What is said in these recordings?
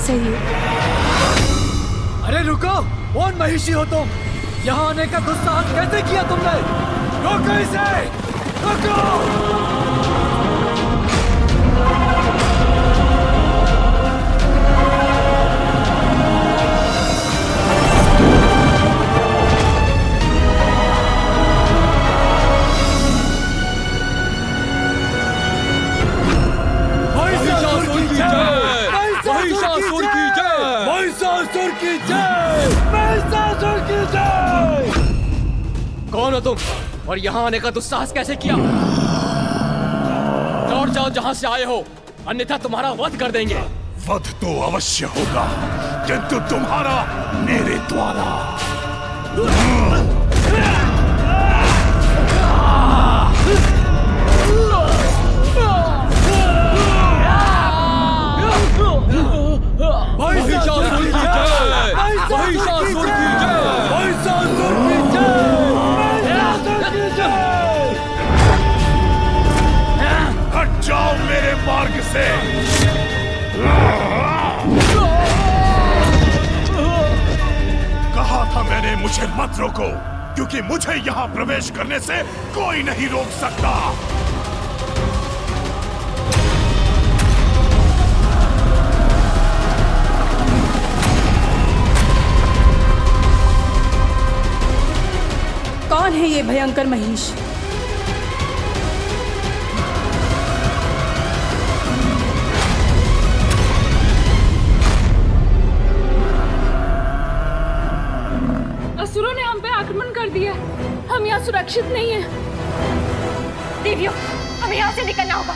दुस्साहस है ये? अरे रुको, कौन महिषी हो तुम? यहाँ आने का दुस्साहस कैसे किया तुमने? रोको इसे, रोको! कौन हो तुम और यहाँ आने का दुस्साहस कैसे किया? लौट जाओ जहाँ से आए हो, अन्यथा तुम्हारा वध कर देंगे। वध तो अवश्य होगा, किंतु तुम्हारा मेरे द्वारा। हट जाओ मेरे मार्ग से। कहा था मैंने मुझे मत रोको, क्योंकि मुझे यहाँ प्रवेश करने से कोई नहीं रोक सकता। कौन है ये भयंकर महिष? असुरों ने हम पे आक्रमण कर दिया। हम यहाँ सुरक्षित नहीं हैं। देवियों, हमें यहाँ से निकलना होगा।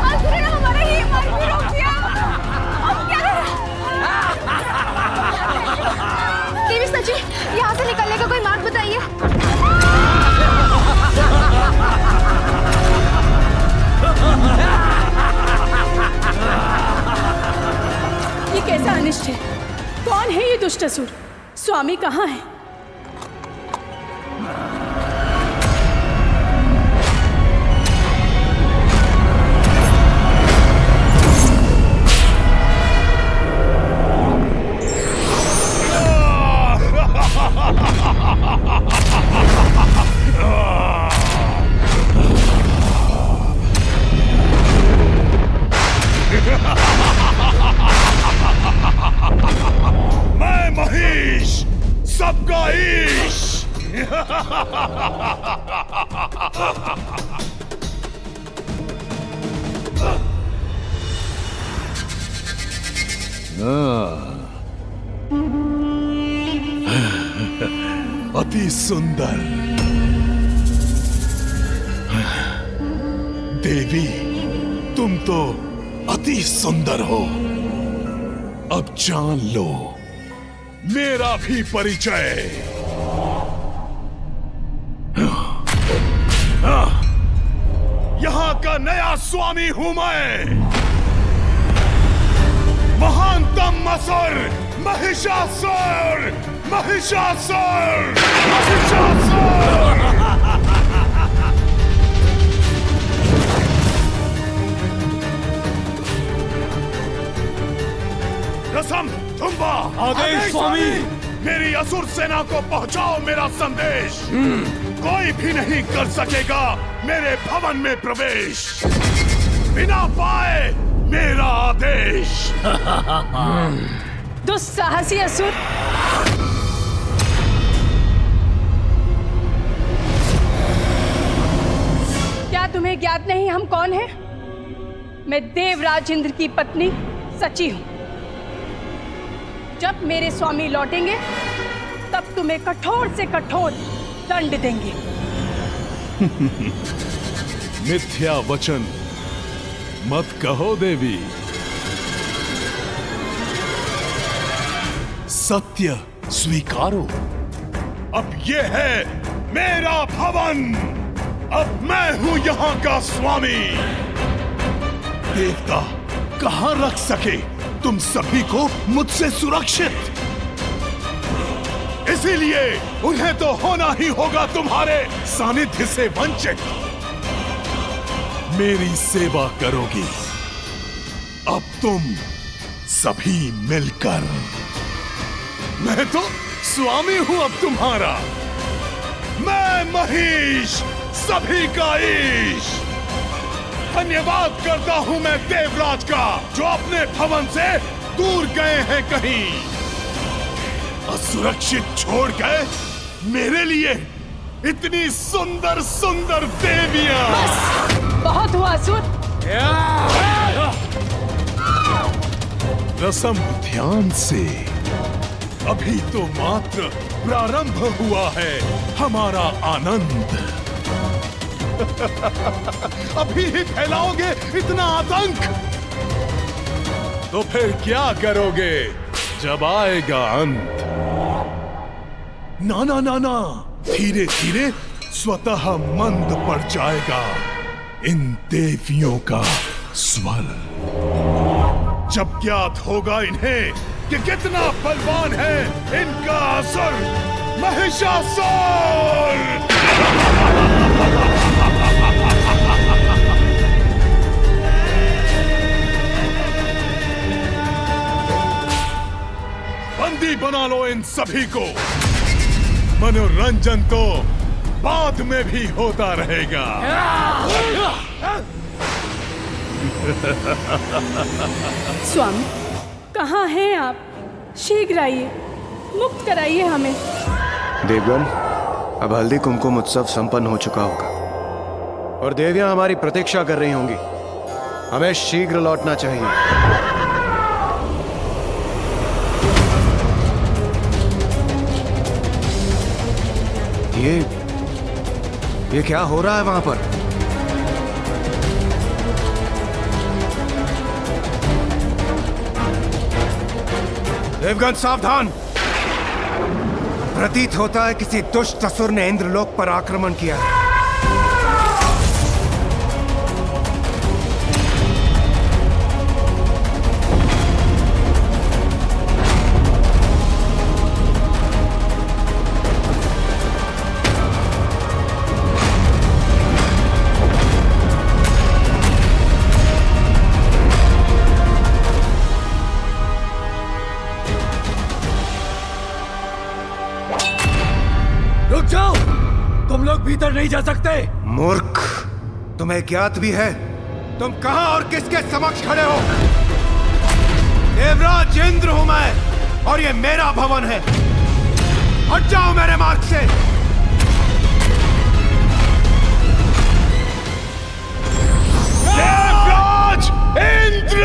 असुरों ने हमारा ये मार्ग भी रोक दिया। अब क्या करें? देवी सची, यहाँ से निकलने का कोई मार्ग बताइए। ये कैसा अनिष्ट है? कौन है ये दुष्ट असुर? स्वामी कहाँ है? मैं महिष, सबका ईश। अति सुंदर देवी, तुम तो अति सुंदर हो। अब जान लो मेरा भी परिचय। यहाँ का नया स्वामी हूं मैं, महानतम असुर महिषासुर। महिषासुर, महिषासुर। रसम, तुम्बा, आदेश स्वामी। मेरी असुर सेना को पहुंचाओ मेरा संदेश। कोई भी नहीं कर सकेगा मेरे भवन में प्रवेश बिना पाए मेरा आदेश। दुस्साहसी असुर! क्या तुम्हें ज्ञात नहीं हम कौन हैं? मैं देवराज इंद्र की पत्नी सची हूं। जब मेरे स्वामी लौटेंगे तब तुम्हें कठोर से कठोर दंड देंगे। मिथ्या वचन मत कहो देवी, सत्य स्वीकारो। अब ये है मेरा भवन, अब मैं हूं यहाँ का स्वामी। देवता कहां रख सके तुम सभी को मुझसे सुरक्षित, इसीलिए उन्हें तो होना ही होगा तुम्हारे सानिध्य से वंचित। मेरी सेवा करोगी। अब तुम सभी मिलकर। मैं तो स्वामी हूं अब तुम्हारा। मैं महिष, सभी का ईश। धन्यवाद करता हूं मैं देवराज का, जो अपने भवन से दूर गए हैं कहीं। असुरक्षित छोड़ गए मेरे लिए इतनी सुंदर सुंदर देवियां। बस बहुत हुआ असुर। रसम ध्यान से। अभी तो मात्र प्रारंभ हुआ है हमारा आनंद। अभी ही फैलाओगे इतना आतंक, तो फिर क्या करोगे जब आएगा अंत? ना ना ना ना, धीरे धीरे स्वतः मंद पड़ जाएगा इन देवियों का स्वर। जब ज्ञात होगा इन्हें कि कितना बलवान है इनका असुर महिषासुर। बंदी बना लो इन सभी को। मनोरंजन तो बाद में भी होता रहेगा। स्वामी, कहाँ हैं आप? शीघ्र आइए, मुक्त कराइए हमें। देवगन, अब हल्दी कुमकुम उत्सव संपन्न हो चुका होगा और देवियां हमारी प्रतीक्षा कर रही होंगी। हमें शीघ्र लौटना चाहिए। ये क्या हो रहा है वहां पर? देवगन सावधान! प्रतीत होता है किसी दुष्ट असुर ने इंद्रलोक पर आक्रमण किया है। रुक जाओ, तुम लोग भीतर नहीं जा सकते। मूर्ख, तुम्हें ज्ञात भी है तुम कहां और किसके समक्ष खड़े हो? देवराज इंद्र हूं मैं और ये मेरा भवन है। हट जाओ मेरे मार्ग से। देवराज इंद्र!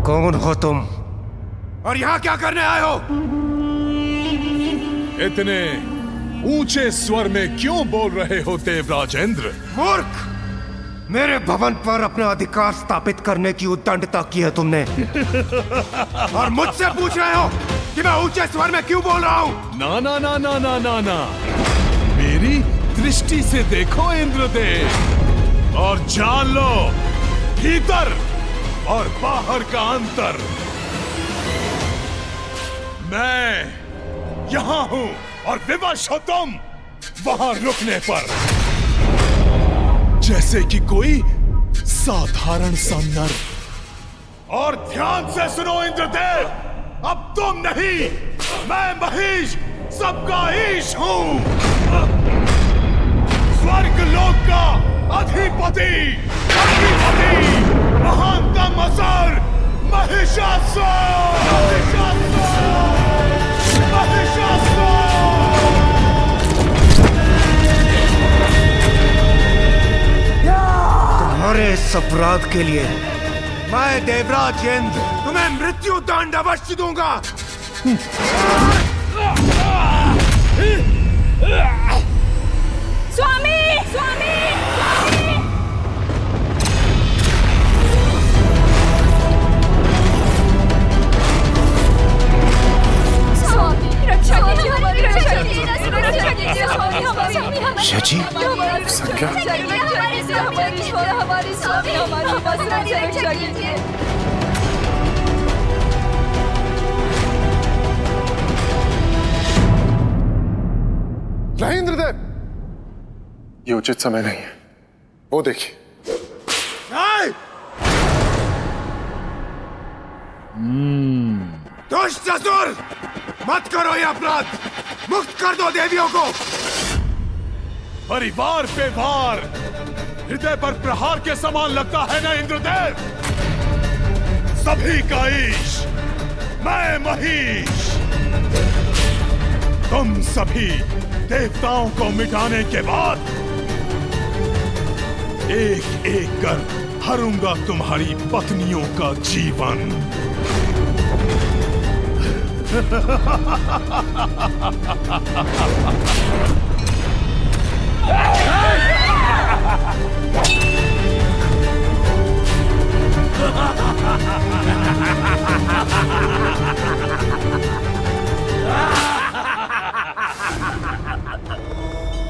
कौन हो तुम और यहां क्या करने आए हो? इतने ऊंचे स्वर में क्यों बोल रहे हो देवराज इंद्र? मूर्ख, मेरे भवन पर अपना अधिकार स्थापित करने की उद्दंडता की है तुमने। और मुझसे पूछ रहे हो कि मैं ऊंचे स्वर में क्यों बोल रहा हूं? ना ना ना ना ना ना ना, मेरी दृष्टि से देखो इंद्रदेव और जान लो भीतर और बाहर का अंतर। मैं यहां हूं और विवश हो तुम वहां रुकने पर, जैसे कि कोई साधारण सा नर। और ध्यान से सुनो इंद्रदेव, अब तुम नहीं, मैं महिष सबका ईश हूं। स्वर्ग लोक का अधिपति, महानतम असुर महिषासुर! तुम्हारे इस अपराध के लिए मैं देवराज इंद्र तुम्हें मृत्यु दंड अवश्य दूंगा। स्वामी, स्वामी, स्वामी, रक्षा कीजिए, हमारी रक्षा कीजिए, रक्षा कीजिए स्वामी, हमारी शची, हमारी हमारी स्वामी हमारी रक्षा कीजिए। नहीं इंद्रदेव, ये उचित समय नहीं है। वो देखिए। दुष्ट असुर, मत करो ये अपराध, मुक्त कर दो देवियों को। परिवार पे वार हृदय पर प्रहार के समान लगता है ना इंद्रदेव? सभी का ईश, मैं महिष। तुम सभी देवताओं को मिटाने के बाद एक एक कर हरूंगा तुम्हारी पत्नियों का जीवन।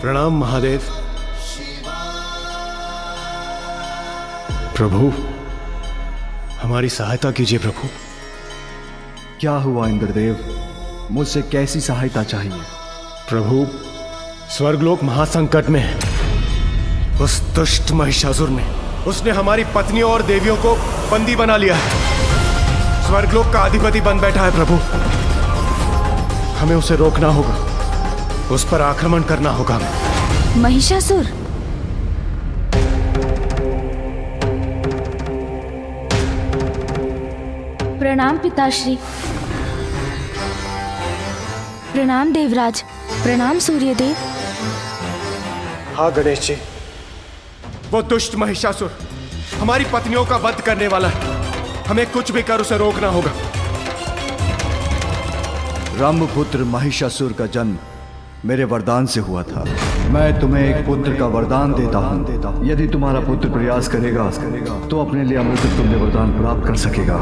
प्रणाम महादेव। प्रभु, हमारी सहायता कीजिए प्रभु। क्या हुआ इंद्रदेव? मुझसे कैसी सहायता चाहिए? प्रभु, स्वर्गलोक महासंकट में है। उस दुष्ट महिषासुर ने उसने हमारी पत्नियों और देवियों को बंदी बना लिया है। स्वर्गलोक का अधिपति बन बैठा है प्रभु। हमें उसे रोकना होगा, उस पर आक्रमण करना होगा। महिषासुर? प्रणाम पिताश्री। प्रणाम देवराज। प्रणाम सूर्यदेव। हाँ गणेश जी, वो दुष्ट महिषासुर हमारी पत्नियों का वध करने वाला है। हमें कुछ भी कर उसे रोकना होगा। ब्रह्मपुत्र महिषासुर का जन्म मेरे वरदान से हुआ था। मैं तुम्हें एक पुत्र का वरदान देता हूँ। यदि तुम्हारा पुत्र प्रयास करेगा तो अपने लिए अमृत तुल्य वरदान प्राप्त कर सकेगा।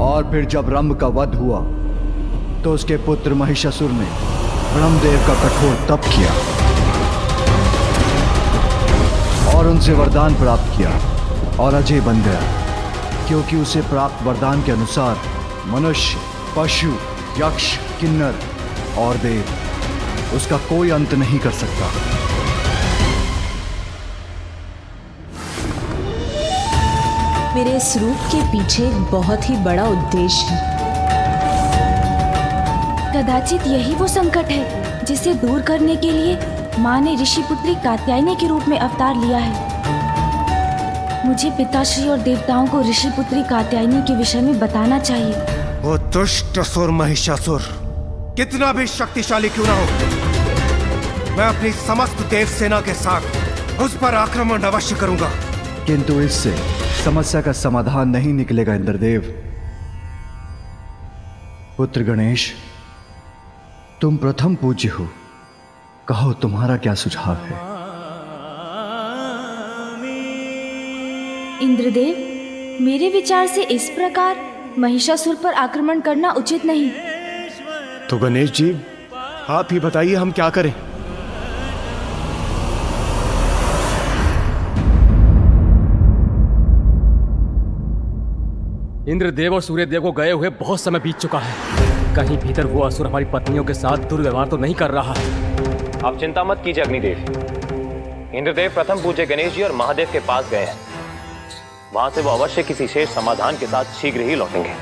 और फिर जब रंभ का वध हुआ तो उसके पुत्र महिषासुर ने ब्रह्मदेव का कठोर तप किया और उनसे वरदान प्राप्त किया और अजय बन गया, क्योंकि उसे प्राप्त वरदान के अनुसार मनुष्य, पशु, यक्ष, किन्नर और देव उसका कोई अंत नहीं कर सकता। मेरे इस रूप के पीछे एक बहुत ही बड़ा उद्देश्य है। कदाचित यही वो संकट है जिसे दूर करने के लिए माँ ने ऋषि पुत्री कात्यायनी के रूप में अवतार लिया है। मुझे पिताश्री और देवताओं को ऋषि पुत्री कात्यायनी के विषय में बताना चाहिए। वो दुष्ट असुर महिषासुर कितना भी शक्तिशाली क्यों ना हो, मैं अपनी समस्त देव सेना के साथ उस पर आक्रमण अवश्य करूंगा। किंतु इससे समस्या का समाधान नहीं निकलेगा इंद्रदेव। पुत्र गणेश, तुम प्रथम पूज्य हो, कहो तुम्हारा क्या सुझाव है? इंद्रदेव, मेरे विचार से इस प्रकार महिषासुर पर आक्रमण करना उचित नहीं। तो गणेश जी, आप ही बताइए हम क्या करें? इंद्रदेव और सूर्यदेव को गए हुए बहुत समय बीत चुका है। कहीं भीतर वो असुर हमारी पत्नियों के साथ दुर्व्यवहार तो नहीं कर रहा है। आप चिंता मत कीजिए अग्निदेव। इंद्रदेव प्रथम पूज्य गणेश जी और महादेव के पास गए हैं। वहां से वो अवश्य किसी शेष समाधान के साथ शीघ्र ही लौटेंगे।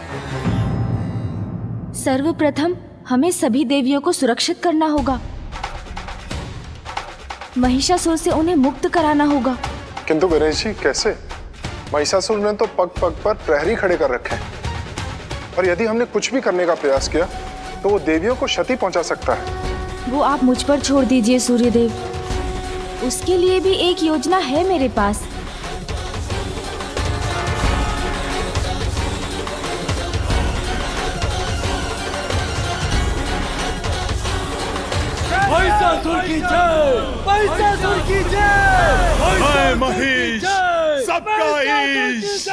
सर्वप्रथम हमें सभी देवियों को सुरक्षित करना होगा। महिषासुर से उन्हें मुक्त कराना होगा। किंतु गणेश जी, कैसे? महिषासुर ने तो पग पग पर प्रहरी खड़े कर रखे हैं, और यदि हमने कुछ भी करने का प्रयास किया तो वो देवियों को क्षति पहुंचा सकता है। वो आप मुझ पर छोड़ दीजिए सूर्यदेव। उसके लिए भी एक योजना है मेरे पास। महिषासुर की जय! महिषासुर की जय! मैं महिष, सबका ईश।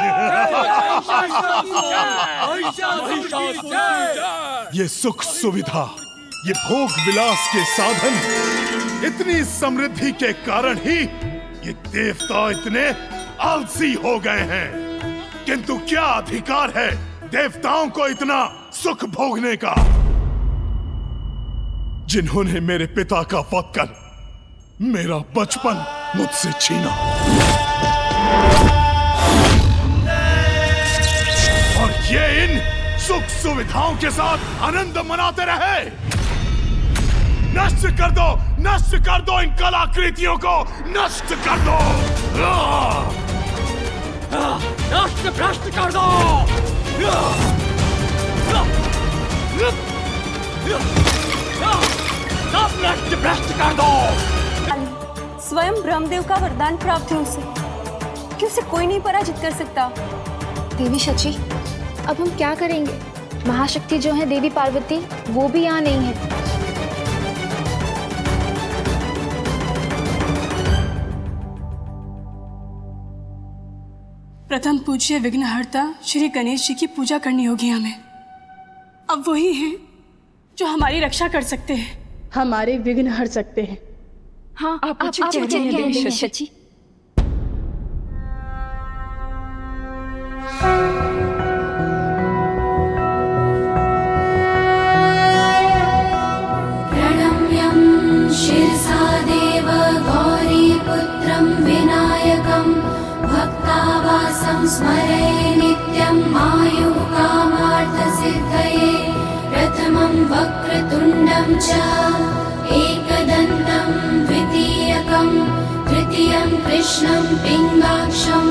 ये सुख सुविधा, ये भोग विलास के साधन, इतनी समृद्धि के कारण ही ये देवता इतने आलसी हो गए हैं, किंतु क्या अधिकार है देवताओं को इतना सुख भोगने का, जिन्होंने मेरे पिता का वध कर मेरा बचपन मुझसे छीना और ये इन सुख सुविधाओं के साथ आनंद मनाते रहे। नष्ट कर दो इन कलाकृतियों को, नष्ट कर दो, नष्ट भ्रष्ट कर दो। सब नष्ट भ्रष्ट कर दो। स्वयं ब्रह्मदेव का वरदान प्राप्त है उसे, कि उसे कोई नहीं पराजित कर सकता। देवी शची, अब हम क्या करेंगे? महाशक्ति जो है देवी पार्वती, वो भी यहाँ नहीं है। प्रथम पूज्य विघ्नहर्ता श्री गणेश जी की पूजा करनी होगी हमें। अब वही हैं जो हमारी रक्षा कर सकते हैं, हमारे विघ्न हर सकते हैं। हाँ, आप उचित कह रही हैं देवी शची। प्रणम्यं शिरसा देव गौरीपुत्रं विनायकं भक्तावासं स्मरे नित्यं आयुः कामार्थसिद्धये। प्रथमं वक्रतुण्डं च एकदन्तं द्वितीयकं तृतीयं कृष्णं पिङ्गाक्षं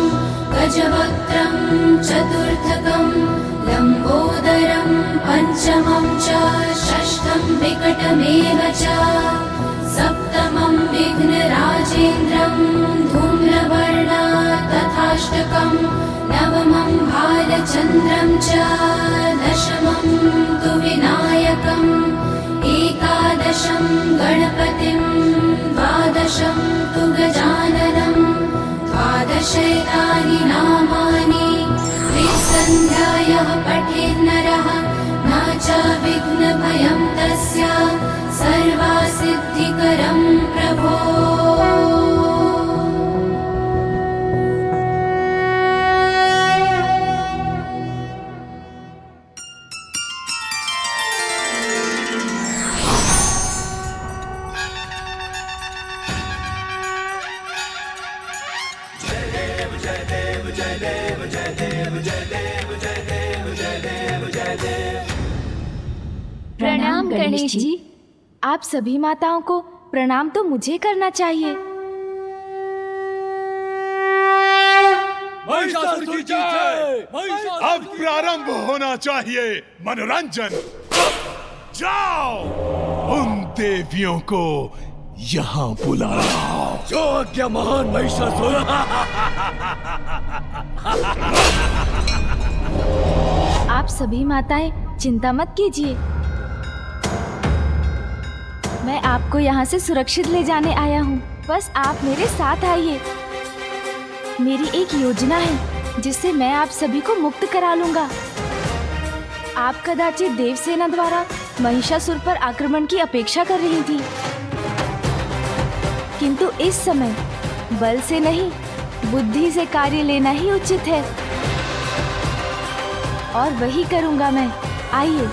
गजवक्त्रं चतुर्थकं लम्बोदरं पञ्चमं च षष्ठं विकटमेव च सप्तमं विघ्नराजेन्द्रं धूम्रवर्णा तथाष्टकं नवमं भालचन्द्रं च दशमं तु विनायकम् एकादशं गणपतिं द्वादशं तु गजाननं द्वादशैतानि नामानि त्रिसन्ध्यायः पठेन्नरः न च विघ्नभयं तस्य सर्वासिद्धिकरं प्रभो। प्रणाम गणेश जी। आप सभी माताओं को प्रणाम तो मुझे करना चाहिए। महिषासुर की जय। अब प्रारंभ होना चाहिए मनोरंजन। जाओ उन देवियों को यहाँ बुलाओ। जो आज्ञा महान महिषासुर। आप सभी माताएं चिंता मत कीजिए, मैं आपको यहाँ से सुरक्षित ले जाने आया हूँ। बस आप मेरे साथ आइए। मेरी एक योजना है जिससे मैं आप सभी को मुक्त करा लूंगा। आप कदाचित देवसेना द्वारा महिषासुर पर आक्रमण की अपेक्षा कर रही थी, किंतु इस समय बल से नहीं बुद्धि से कार्य लेना ही उचित है, और वही करूंगा मैं। आइए।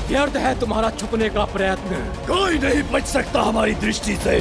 व्यर्थ है तुम्हारा छुपने का प्रयत्न। कोई नहीं बच सकता हमारी दृष्टि से।